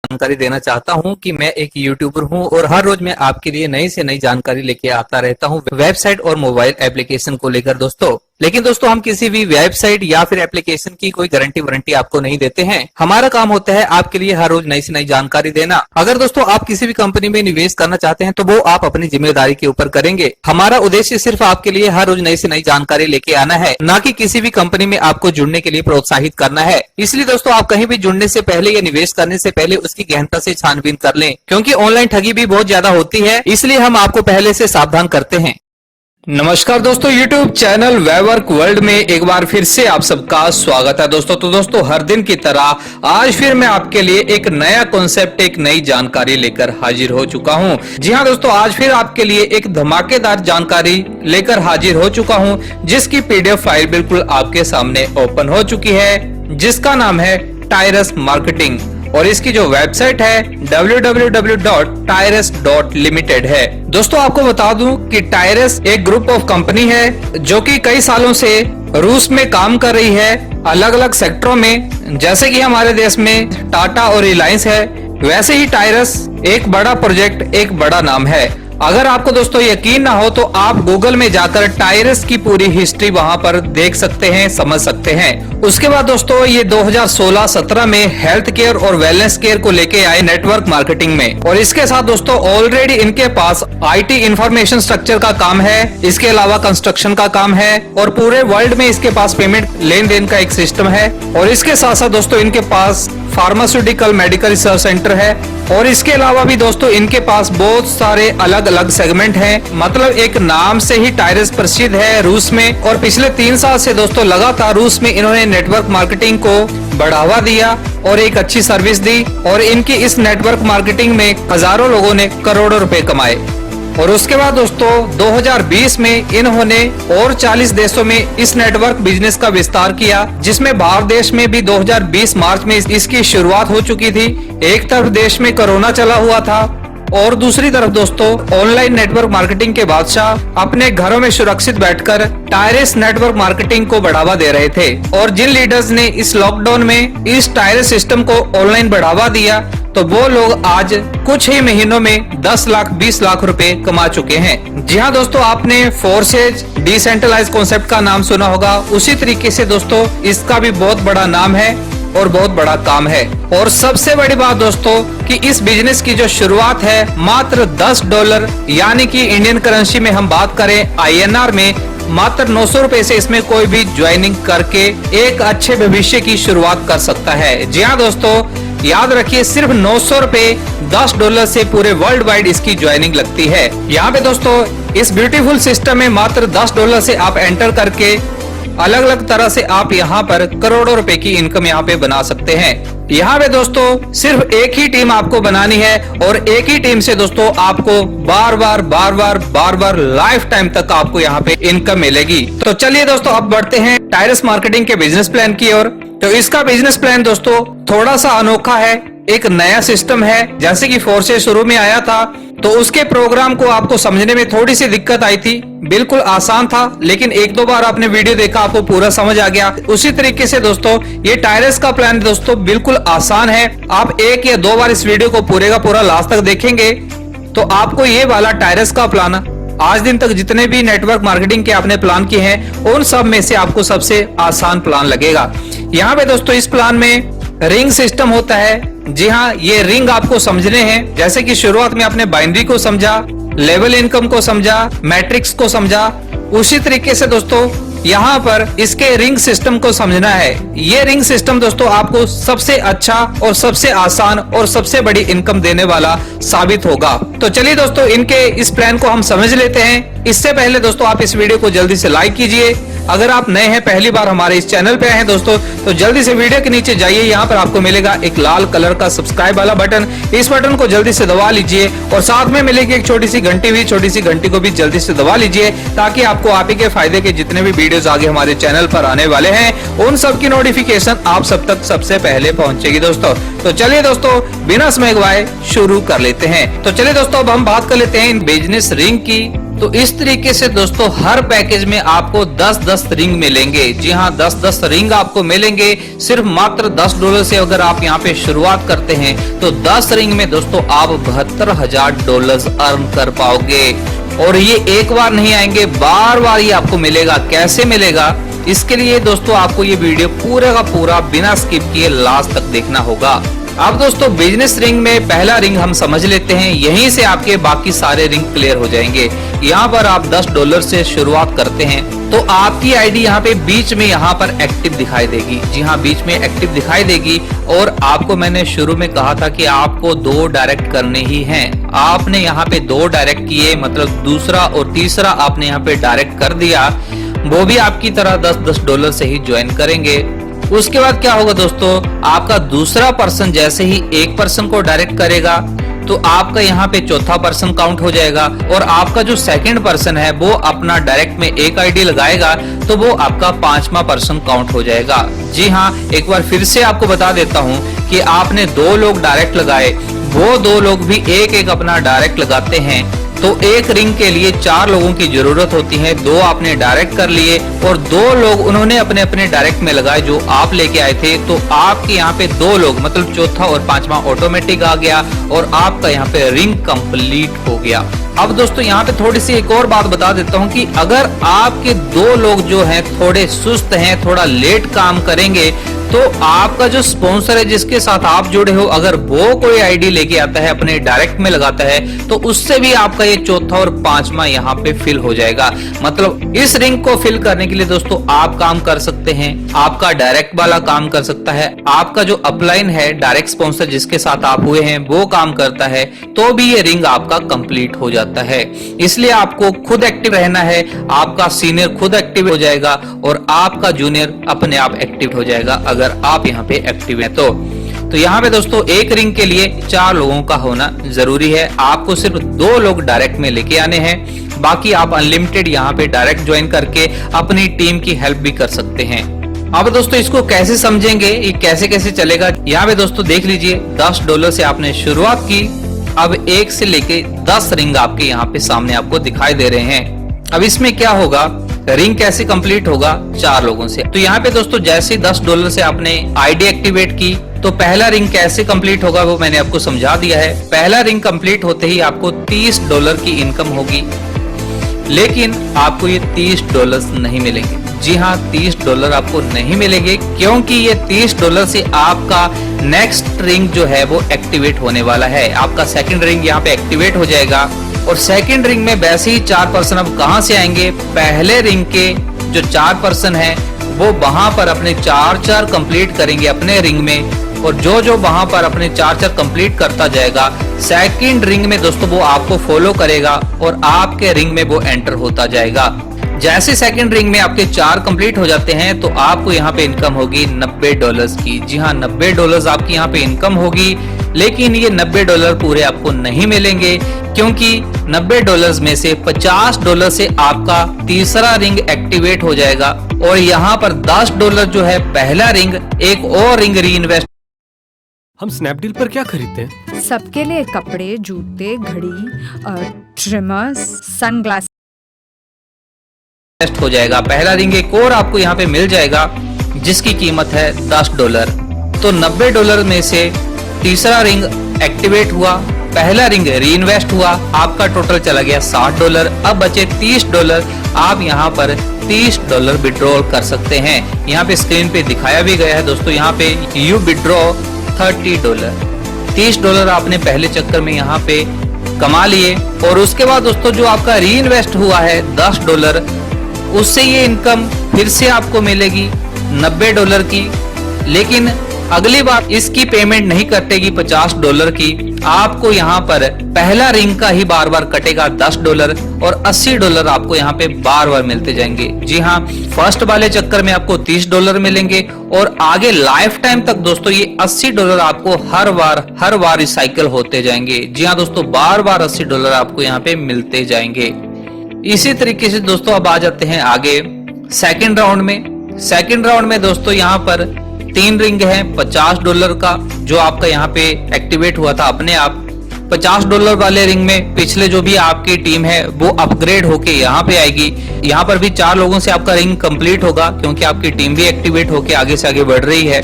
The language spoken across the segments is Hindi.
जानकारी देना चाहता हूं कि मैं एक यूट्यूबर हूं और हर रोज मैं आपके लिए नई से नई जानकारी लेके आता रहता हूं वेबसाइट और मोबाइल एप्लीकेशन को लेकर दोस्तों। लेकिन दोस्तों हम किसी भी वेबसाइट या फिर एप्लीकेशन की कोई गारंटी वारंटी आपको नहीं देते हैं। हमारा काम होता है आपके लिए हर रोज नई से नई जानकारी देना। अगर दोस्तों आप किसी भी कंपनी में निवेश करना चाहते हैं तो वो आप अपनी जिम्मेदारी के ऊपर करेंगे। हमारा उद्देश्य सिर्फ आपके लिए हर रोज नई से नई जानकारी लेके आना है, ना कि किसी भी कंपनी में आपको जुड़ने के लिए प्रोत्साहित करना है। इसलिए दोस्तों आप कहीं भी जुड़ने से पहले या निवेश करने से पहले उसकी गहनता से छानबीन कर लें, क्योंकि ऑनलाइन ठगी भी बहुत ज्यादा होती है, इसलिए हम आपको पहले से सावधान करते हैं। नमस्कार दोस्तों, YouTube चैनल वेवर्क वर्ल्ड में एक बार फिर से आप सबका स्वागत है दोस्तों। तो दोस्तों हर दिन की तरह आज फिर मैं आपके लिए एक नया कॉन्सेप्ट, एक नई जानकारी लेकर हाजिर हो चुका हूं। जी हां दोस्तों, आज फिर आपके लिए एक धमाकेदार जानकारी लेकर हाजिर हो चुका हूं, जिसकी PDF फाइल बिल्कुल आपके सामने ओपन हो चुकी है, जिसका नाम है टायरस मार्केटिंग और इसकी जो वेबसाइट है www.tyrus.limited है। दोस्तों आपको बता दूं कि टायरस एक ग्रुप ऑफ कंपनी है जो कि कई सालों से रूस में काम कर रही है अलग अलग सेक्टरों में। जैसे कि हमारे देश में टाटा और रिलायंस है, वैसे ही टायरस एक बड़ा प्रोजेक्ट, एक बड़ा नाम है। अगर आपको दोस्तों यकीन ना हो तो आप गूगल में जाकर टायरस की पूरी हिस्ट्री वहां पर देख सकते हैं, समझ सकते हैं। उसके बाद दोस्तों ये 2016-17 में हेल्थ केयर और वेलनेस केयर को लेके आए नेटवर्क मार्केटिंग में, और इसके साथ दोस्तों ऑलरेडी इनके पास IT इंफॉर्मेशन स्ट्रक्चर का काम है, इसके अलावा कंस्ट्रक्शन का काम है और पूरे वर्ल्ड में इसके पास पेमेंट लेन देन का एक सिस्टम है। और इसके साथ साथ दोस्तों इनके पास फार्मास्यूटिकल मेडिकल रिसर्च सेंटर है, और इसके अलावा भी दोस्तों इनके पास बहुत सारे अलग अलग सेगमेंट हैं। मतलब एक नाम से ही टायरस प्रसिद्ध है रूस में, और पिछले 3 साल से दोस्तों लगातार रूस में इन्होंने नेटवर्क मार्केटिंग को बढ़ावा दिया और एक अच्छी सर्विस दी, और इनकी इस नेटवर्क मार्केटिंग में हजारों लोगों ने करोड़ों रुपए कमाए। और उसके बाद दोस्तों 2020 में इन्होंने और 40 देशों में इस नेटवर्क बिजनेस का विस्तार किया, जिसमें भारत देश में भी 2020 मार्च में इसकी शुरुआत हो चुकी थी। एक तरफ देश में कोरोना चला हुआ था और दूसरी तरफ दोस्तों ऑनलाइन नेटवर्क मार्केटिंग के बादशाह अपने घरों में सुरक्षित बैठकर टायरस नेटवर्क मार्केटिंग को बढ़ावा दे रहे थे। और जिन लीडर्स ने इस लॉकडाउन में इस टायरस सिस्टम को ऑनलाइन बढ़ावा दिया, तो वो लोग आज कुछ ही महीनों में 10 लाख 20 लाख रुपए कमा चुके हैं। जी हाँ दोस्तों, आपने फोर्सेज डिसेंट्रलाइज कॉन्सेप्ट का नाम सुना होगा, उसी तरीके से दोस्तों इसका भी बहुत बड़ा नाम है और बहुत बड़ा काम है। और सबसे बड़ी बात दोस्तों कि इस बिजनेस की जो शुरुआत है मात्र $10, यानी कि इंडियन करेंसी में हम बात करें INR में मात्र 900 रुपए से इसमें कोई भी ज्वाइनिंग करके एक अच्छे भविष्य की शुरुआत कर सकता है। जी हाँ दोस्तों, याद रखिए सिर्फ 900 रुपए $10 से पूरे वर्ल्ड वाइड इसकी ज्वाइनिंग लगती है। यहाँ पे दोस्तों इस ब्यूटीफुल सिस्टम में मात्र $10 से आप एंटर करके अलग अलग तरह से आप यहाँ पर करोड़ों रुपए की इनकम यहाँ पे बना सकते हैं। यहाँ पे दोस्तों सिर्फ एक ही टीम आपको बनानी है, और एक ही टीम से दोस्तों आपको बार बार लाइफ टाइम तक आपको यहाँ पे इनकम मिलेगी। तो चलिए दोस्तों अब बढ़ते हैं टायरस मार्केटिंग के बिजनेस प्लान की ओर। तो इसका बिजनेस प्लान दोस्तों थोड़ा सा अनोखा है, एक नया सिस्टम है। जैसे कि फोर्सेज शुरू में आया था तो उसके प्रोग्राम को आपको समझने में थोड़ी सी दिक्कत आई थी, बिल्कुल आसान था, लेकिन 1-2 बार आपने वीडियो देखा आपको पूरा समझ आ गया। उसी तरीके से दोस्तों ये टायरस का प्लान दोस्तों बिल्कुल आसान है। आप 1 या 2 बार इस वीडियो को पूरे का पूरा लास्ट तक देखेंगे तो आपको ये वाला टायरस का प्लान आज दिन तक जितने भी नेटवर्क मार्केटिंग के आपने प्लान किए हैं उन सब में से आपको सबसे आसान प्लान लगेगा। यहाँ पे दोस्तों इस प्लान में रिंग सिस्टम होता है। जी हाँ, ये रिंग आपको समझने हैं। जैसे कि शुरुआत में आपने बाइनरी को समझा, लेवल इनकम को समझा, मैट्रिक्स को समझा, उसी तरीके से दोस्तों यहाँ पर इसके रिंग सिस्टम को समझना है। ये रिंग सिस्टम दोस्तों आपको सबसे अच्छा और सबसे आसान और सबसे बड़ी इनकम देने वाला साबित होगा। तो चलिए दोस्तों इनके इस प्लान को हम समझ लेते हैं। इससे पहले दोस्तों आप इस वीडियो को जल्दी से लाइक कीजिए। अगर आप नए हैं, पहली बार हमारे इस चैनल पे आए हैं दोस्तों, तो जल्दी से वीडियो के नीचे जाइए। यहाँ पर आपको मिलेगा एक लाल कलर का सब्सक्राइब वाला बटन, इस बटन को जल्दी से दबा लीजिए और साथ में मिलेगी एक छोटी सी घंटी भी, छोटी सी घंटी को भी जल्दी से दबा लीजिए, ताकि आपको आप ही के फायदे के जितने भी वीडियोस आगे हमारे चैनल पर आने वाले हैं उन सब की नोटिफिकेशन आप सब तक सबसे पहले पहुंचेगी दोस्तों। तो चलिए दोस्तों बिना समय गवाए शुरू कर लेते हैं। तो चलिए दोस्तों अब हम बात कर लेते हैं इन बिजनेस रिंग की तो इस तरीके से दोस्तों हर पैकेज में आपको 10-10 रिंग मिलेंगे। जी हाँ, 10-10 रिंग आपको मिलेंगे सिर्फ मात्र $10 से। अगर आप यहाँ पे शुरुआत करते हैं तो 10 रिंग में दोस्तों आप $72,000 अर्न कर पाओगे। और ये एक बार नहीं आएंगे, बार बार ये आपको मिलेगा। कैसे मिलेगा, इसके लिए दोस्तों आपको ये वीडियो पूरा का पूरा बिना स्किप किए लास्ट तक देखना होगा। अब दोस्तों बिजनेस रिंग में पहला रिंग हम समझ लेते हैं, यहीं से आपके बाकी सारे रिंग क्लियर हो जाएंगे। यहाँ पर आप $10 से शुरुआत करते हैं तो आपकी आईडी यहाँ पे बीच में यहाँ पर एक्टिव दिखाई देगी। जी हाँ, बीच में एक्टिव दिखाई देगी। और आपको मैंने शुरू में कहा था कि आपको 2 डायरेक्ट करने ही हैं। आपने यहाँ पे 2 डायरेक्ट किए, मतलब दूसरा और तीसरा आपने यहाँ पे डायरेक्ट कर दिया। वो भी आपकी तरह $10 से ही ज्वाइन करेंगे। उसके बाद क्या होगा दोस्तों, आपका दूसरा पर्सन जैसे ही एक पर्सन को डायरेक्ट करेगा तो आपका यहाँ पे चौथा पर्सन काउंट हो जाएगा। और आपका जो सेकंड पर्सन है वो अपना डायरेक्ट में एक आईडी लगाएगा तो वो आपका 5वां पर्सन काउंट हो जाएगा। जी हाँ, एक बार फिर से आपको बता देता हूँ कि आपने 2 लोग डायरेक्ट लगाए, वो 2 लोग भी एक एक अपना डायरेक्ट लगाते हैं तो एक रिंग के लिए 4 लोगों की जरूरत होती है। 2 आपने डायरेक्ट कर लिए और 2 लोग उन्होंने अपने अपने डायरेक्ट में लगाए जो आप लेके आए थे। तो आपके यहाँ पे 2 लोग मतलब चौथा और 5वां ऑटोमेटिक आ गया और आपका यहाँ पे रिंग कंप्लीट हो गया। अब दोस्तों यहाँ पे थोड़ी सी एक और बात बता देता हूँ कि अगर आपके 2 लोग जो हैं थोड़े सुस्त हैं, थोड़ा लेट काम करेंगे तो आपका जो स्पॉन्सर है जिसके साथ आप जुड़े हो, अगर वो कोई आईडी लेके आता है अपने डायरेक्ट में लगाता है तो उससे भी आपका ये चौथा और 5वां यहाँ पे फिल हो जाएगा। मतलब इस रिंग को फिल करने के लिए दोस्तों आप काम कर सकते हैं, आपका डायरेक्ट वाला काम कर सकता है, आपका जो अपलाइन है डायरेक्ट स्पॉन्सर जिसके साथ आप हुए हैं वो काम करता है, तो भी ये रिंग आपका कंप्लीट हो जाता है। इसलिए आपको खुद एक्टिव रहना है, आपका सीनियर खुद एक्टिव हो जाएगा और आपका जूनियर अपने आप एक्टिव हो जाएगा अगर आप यहाँ पे एक्टिव हैं तो यहाँ पे दोस्तों एक रिंग के लिए 4 लोगों का होना जरूरी है। आपको सिर्फ 2 लोग डायरेक्ट में लेके आने हैं, बाकी आप अनलिमिटेड यहाँ पे डायरेक्ट ज्वाइन करके अपनी टीम की हेल्प भी कर सकते हैं। अब दोस्तों इसको कैसे समझेंगे, ये कैसे कैसे चलेगा, यहाँ पे दोस्तों देख लीजिए। $10 से आपने शुरुआत की, अब 1 से लेके 10 रिंग आपके यहाँ पे सामने आपको दिखाई दे रहे हैं। अब इसमें क्या होगा, रिंग कैसे कंप्लीट होगा, 4 लोगों से। तो यहाँ पे दोस्तों जैसे $10 से आपने आईडी एक्टिवेट की तो पहला रिंग कैसे कंप्लीट होगा वो मैंने आपको समझा दिया है। पहला रिंग कंप्लीट होते ही आपको $30 की इनकम होगी, लेकिन आपको ये $30 नहीं मिलेंगे। जी हाँ, $30 आपको नहीं मिलेंगे क्योंकि ये $30 से आपका नेक्स्ट रिंग जो है वो एक्टिवेट होने वाला है। आपका सेकंड रिंग यहाँ पे एक्टिवेट हो जाएगा और सेकंड रिंग में वैसे ही 4 पर्सन अब कहां से आएंगे, पहले रिंग के जो 4 पर्सन हैं वो वहां पर अपने 4 कंप्लीट करेंगे अपने रिंग में। और जो वहां पर अपने 4 कंप्लीट करता जाएगा सेकंड रिंग में दोस्तों वो आपको फॉलो करेगा और आपके रिंग में वो एंटर होता जाएगा। जैसे सेकंड रिंग में आपके 4 कंप्लीट हो जाते हैं तो आपको यहाँ पे इनकम होगी $90 की। जी हाँ, $90 आपकी यहाँ पे इनकम होगी, लेकिन ये $90 पूरे आपको नहीं मिलेंगे क्योंकि $90 में से $50 से आपका तीसरा रिंग एक्टिवेट हो जाएगा और यहाँ पर $10 जो है पहला रिंग, एक और रिंग री इन्वेस्ट। हम स्नैपडील पर क्या खरीदते हैं? सबके लिए कपड़े, जूते, घड़ी, ट्रिमर्स, सनग्लास हो जाएगा। पहला रिंग एक और आपको यहाँ पे मिल जाएगा जिसकी कीमत है $10। तो $90 में से तीसरा रिंग एक्टिवेट हुआ, पहला रिंग री इन्वेस्ट हुआ, आपका टोटल चला गया $60। अब बचे $30। आप यहाँ पर $30 विड्रॉल कर सकते हैं। यहाँ पे स्क्रीन पे दिखाया भी गया है दोस्तों, यहाँ पे यू विड्रॉ $30। $30 आपने पहले चक्कर में यहाँ पे कमा लिए और उसके बाद दोस्तों जो आपका री इन्वेस्ट हुआ है $10, उससे ये इनकम फिर से आपको मिलेगी $90 की। लेकिन अगली बार इसकी पेमेंट नहीं कटेगी $50 की, आपको यहाँ पर पहला रिंग का ही बार बार कटेगा $10 और $80 आपको यहाँ पे बार बार मिलते जाएंगे। जी हाँ, फर्स्ट वाले चक्कर में आपको $30 मिलेंगे और आगे लाइफ टाइम तक दोस्तों ये $80 आपको हर बार रिसाइकल होते जाएंगे। जी हाँ दोस्तों, बार बार $80 आपको यहाँ पे मिलते जाएंगे। इसी तरीके से दोस्तों अब आ जाते हैं आगे सेकंड राउंड में। सेकंड राउंड में दोस्तों यहाँ पर 3 रिंग है $50 का जो आपका यहाँ पे एक्टिवेट हुआ था अपने आप। $50 वाले रिंग में पिछले जो भी आपकी टीम है वो अपग्रेड होके यहाँ पे आएगी। यहाँ पर भी 4 लोगों से आपका रिंग कंप्लीट होगा क्योंकि आपकी टीम भी एक्टिवेट होके आगे से आगे बढ़ रही है।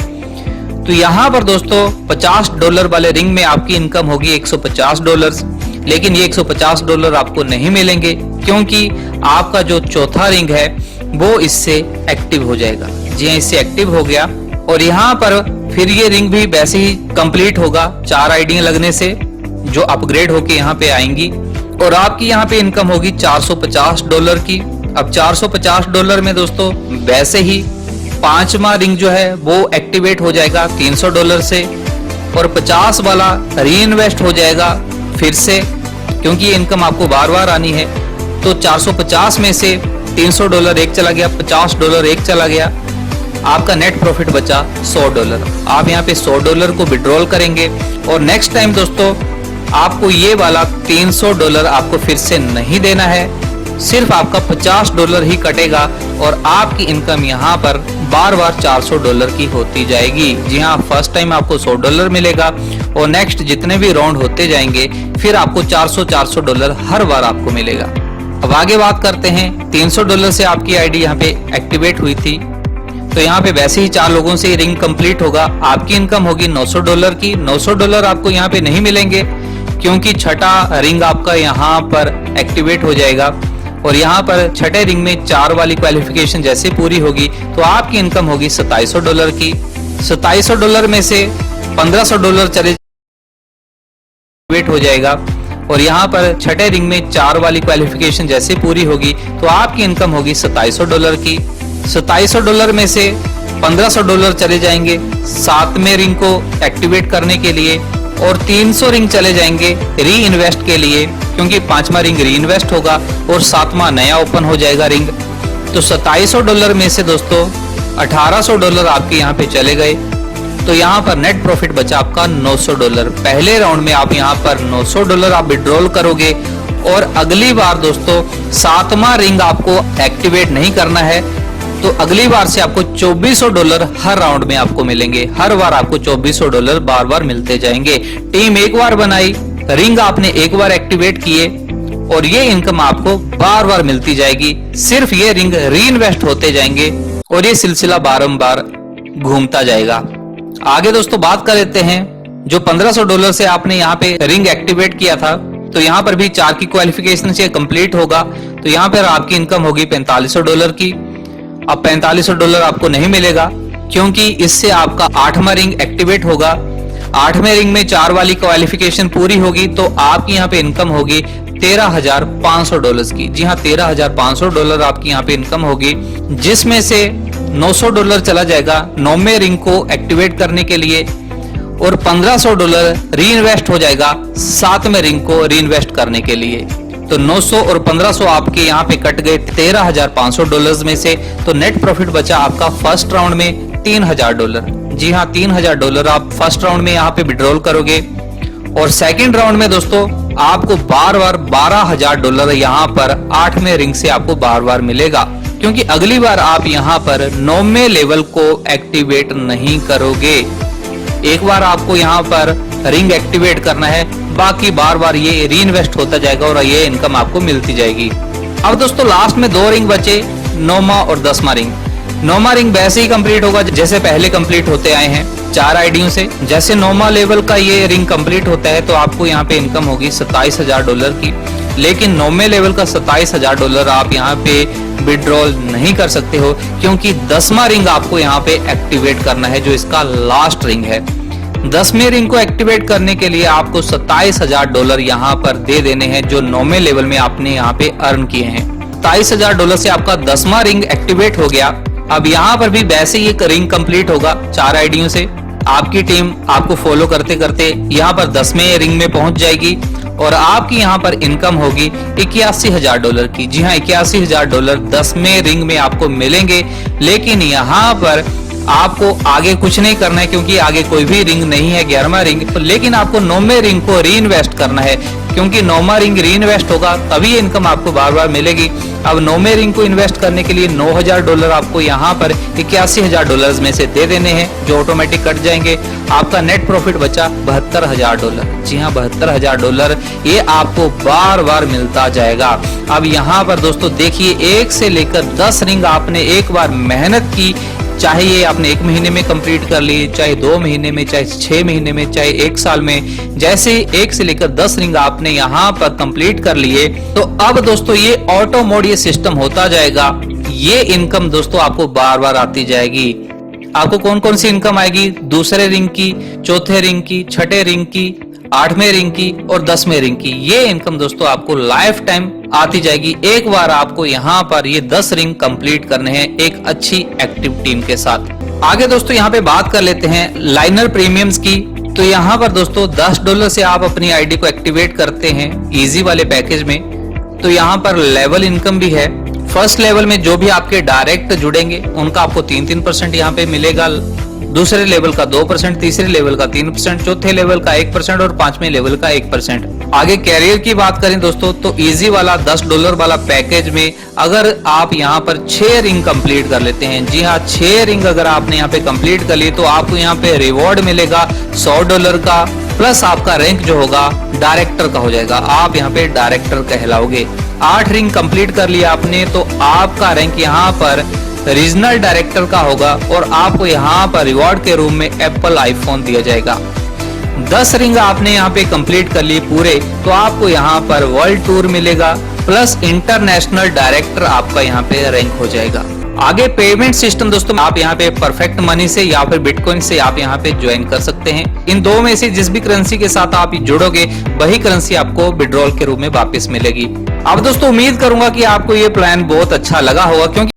तो यहाँ पर दोस्तों $50 वाले रिंग में आपकी इनकम होगी $150, लेकिन ये $150 आपको नहीं मिलेंगे क्योंकि आपका जो चौथा रिंग है वो इससे एक्टिव हो जाएगा। जी हाँ, इससे एक्टिव हो गया और यहाँ पर फिर ये रिंग भी वैसे ही कंप्लीट होगा 4 आईडियां लगने से जो अपग्रेड होके यहाँ पे आएंगी और आपकी यहाँ पे इनकम होगी $450 की। अब $450 में दोस्तों वैसे ही 5वां रिंग जो है वो एक्टिवेट हो जाएगा $300 से और 50 वाला री इन्वेस्ट हो जाएगा फिर से, क्योंकि ये इनकम आपको बार बार आनी है। तो 450 में से $300 एक चला गया, $50 एक चला गया, आपका नेट प्रॉफिट बचा $100। आप यहाँ पे $100 को विड्रॉल करेंगे और नेक्स्ट टाइम दोस्तों आपको ये वाला $300 आपको फिर से नहीं देना है, सिर्फ आपका $50 ही कटेगा और आपकी इनकम यहाँ पर बार बार $400 की होती जाएगी। जी हाँ, फर्स्ट टाइम आपको $100 मिलेगा और नेक्स्ट जितने भी राउंड होते जाएंगे फिर आपको $400 हर बार आपको मिलेगा। अब आगे बात करते हैं, $300 से आपकी आईडी यहाँ पे एक्टिवेट हुई थी, तो यहाँ पे वैसे ही 4 लोगों से रिंग कंप्लीट होगा। आपकी इनकम होगी $900 की। $900 आपको यहाँ पे नहीं मिलेंगे क्योंकि छठा रिंग आपका यहाँ पर एक्टिवेट हो जाएगा और यहाँ पर छठे रिंग में 4 वाली क्वालिफिकेशन जैसे पूरी होगी तो आपकी इनकम होगी $2700 की। $2700 में से $1500 चले एक्टिवेट हो जाएगा और यहाँ पर छठे रिंग में 4 वाली क्वालिफिकेशन जैसे पूरी होगी तो आपकी इनकम होगी $2700 की। $2700 में से $1500 चले जाएंगे 7वें रिंग को एक्टिवेट करने के लिए और 300 रिंग चले जाएंगे री इन्वेस्ट के लिए क्योंकि 5वां रिंग री इन्वेस्ट होगा और 7वां नया ओपन हो जाएगा रिंग। तो $2700 में से दोस्तों $1800 आपके यहाँ पे चले गए, तो यहाँ पर नेट प्रॉफिट बचा आपका $900। पहले राउंड में आप यहाँ पर $900 आप विड्रॉल करोगे और अगली बार दोस्तों 7वां रिंग आपको एक्टिवेट नहीं करना है, तो अगली बार से आपको $2400 हर राउंड में आपको मिलेंगे। हर बार आपको $2400 बार बार मिलते जाएंगे। टीम एक बार बनाई, रिंग आपने एक बार एक्टिवेट किए और ये इनकम आपको बार बार मिलती जाएगी। सिर्फ ये रिंग री इन्वेस्ट होते जाएंगे और ये सिलसिला बारंबार घूमता जाएगा। आगे दोस्तों बात कर लेते हैं, जो $1500 से आपने यहाँ पे रिंग एक्टिवेट किया था तो यहाँ पर भी 4 की क्वालिफिकेशन से कंप्लीट होगा, तो यहाँ पर आपकी इनकम होगी $4500 की। अब $4500 आपको नहीं मिलेगा क्योंकि इससे आपका 8वां रिंग एक्टिवेट होगा। 8वें रिंग में 4 वाली क्वालिफिकेशन पूरी होगी तो आपकी यहाँ पे इनकम होगी $13,500 की। जी हाँ, $13,500 आपकी यहाँ पे इनकम होगी, जिसमें से $900 चला जाएगा 9वें रिंग को एक्टिवेट करने के लिए और $1500 री इन्वेस्ट हो जाएगा 7वें रिंग को री इन्वेस्ट करने के लिए। तो 900 और 1500 आपके यहाँ पे कट गए $13,500 में से, तो नेट प्रॉफिट बचा आपका फर्स्ट राउंड में $3000। जी हाँ, $3000 आप फर्स्ट राउंड में यहाँ पे विड्रॉल करोगे और सेकंड राउंड में दोस्तों आपको बार बार $12,000 यहाँ पर 8वें रिंग से आपको बार बार मिलेगा क्योंकि अगली बार आप यहाँ पर 9वें लेवल को एक्टिवेट नहीं करोगे। एक बार आपको यहाँ पर रिंग एक्टिवेट करना है, बाकी बार बार ये री इन्वेस्ट होता जाएगा और ये इनकम आपको मिलती जाएगी। अब दोस्तों लास्ट में 2 रिंग बचे, 9वां और 10वां रिंग। 9वां रिंग वैसे ही कंप्लीट होगा जैसे पहले कंप्लीट होते आए हैं 4 आईडियों से। जैसे 9वां लेवल का ये रिंग कंप्लीट होता है तो आपको यहाँ पे इनकम होगी $27,000 की, लेकिन 9वें लेवल का $27,000 आप यहाँ पे विड्रॉल नहीं कर सकते हो क्योंकि 10वां रिंग आपको यहाँ पे एक्टिवेट करना है, जो इसका लास्ट रिंग है। 10वें रिंग को एक्टिवेट करने के लिए आपको $27,000 यहाँ पर दे देने हैं जो 9वें लेवल में आपने यहाँ पे अर्न किए हैं। $27,000 से आपका 10वां रिंग एक्टिवेट हो गया। अब यहाँ पर भी वैसे ही एक रिंग कंप्लीट होगा 4 आईडियों से। आपकी टीम आपको फॉलो करते करते यहाँ पर 10वें रिंग में पहुंच जाएगी और आपकी यहाँ पर इनकम होगी $81,000 की। जी हाँ, $81,000 10वें रिंग में आपको मिलेंगे, लेकिन यहाँ पर आपको आगे कुछ नहीं करना है, क्योंकि आगे कोई भी रिंग नहीं है 11वां रिंग। लेकिन आपको 9वें रिंग को री इन्वेस्ट करना है, क्योंकि 9वां रिंग री इन्वेस्ट होगा तभी इनकम आपको बार बार मिलेगी। अब 9वें रिंग को इन्वेस्ट करने के लिए $9,000 आपको यहाँ पर $81,000 में से दे देने हैं, जो ऑटोमेटिक कट जाएंगे। आपका नेट प्रॉफिट बचा $72,000। जी हाँ, $72,000 ये आपको बार बार मिलता जाएगा। अब यहाँ पर दोस्तों देखिए, 1 से लेकर 10 रिंग आपने एक बार मेहनत की, चाहे ये आपने 1 महीने में कंप्लीट कर ली, चाहे 2 महीने में, चाहे 6 महीने में, चाहे 1 साल में, जैसे 1 से लेकर 10 रिंग आपने यहाँ पर कंप्लीट कर लिए, तो अब दोस्तों ये ऑटो मोड ये सिस्टम होता जाएगा। ये इनकम दोस्तों आपको बार बार आती जाएगी। आपको कौन कौन सी इनकम आएगी? दूसरे रिंग की, चौथे रिंग की, छठे रिंग की, 8वें रिंग की और 10वें रिंग की। ये इनकम दोस्तों आपको लाइफ टाइम आती जाएगी। एक बार आपको यहाँ पर ये 10 रिंग कंप्लीट करने हैं एक अच्छी एक्टिव टीम के साथ। आगे दोस्तों यहाँ पे बात कर लेते हैं लाइनर प्रीमियम्स की। तो यहाँ पर दोस्तों $10 से आप अपनी आईडी को एक्टिवेट करते हैं इजी वाले पैकेज में। तो यहाँ पर लेवल इनकम भी है। फर्स्ट लेवल में जो भी आपके डायरेक्ट जुड़ेंगे उनका आपको 3% यहाँ पे मिलेगा, दूसरे लेवल का 2%, तीसरे लेवल का 3%, चौथे लेवल का 1% और 5वें लेवल का 1%। आगे कैरियर की बात करें दोस्तों, तो इजी वाला $10 वाला पैकेज में अगर आप यहाँ पर 6 रिंग कंप्लीट कर लेते हैं, जी हाँ 6 रिंग अगर आपने यहाँ पे कंप्लीट कर ली, तो आपको यहाँ पे रिवॉर्ड मिलेगा $100 का, प्लस आपका रैंक जो होगा डायरेक्टर का हो जाएगा। आप यहाँ पे डायरेक्टर कहलाओगे। 8 रिंग कंप्लीट कर लिया आपने, तो आपका रैंक यहाँ पर रीजनल डायरेक्टर का होगा और आपको यहाँ पर रिवॉर्ड के रूप में एप्पल आईफोन दिया जाएगा। 10 रिंग आपने यहाँ पे कंप्लीट कर ली पूरे, तो आपको यहाँ पर वर्ल्ड टूर मिलेगा, प्लस इंटरनेशनल डायरेक्टर आपका यहाँ पे रैंक हो जाएगा। आगे पेमेंट सिस्टम दोस्तों, आप यहाँ पे परफेक्ट मनी से या फिर बिटकॉइन से आप यहाँ पे ज्वाइन कर सकते हैं। इन दो में से जिस भी करेंसी के साथ आप जुड़ोगे वही करेंसी आपको विड्रॉल के रूप में वापस मिलेगी। अब दोस्तों उम्मीद करूंगा कि आपको ये प्लान बहुत अच्छा लगा होगा, क्योंकि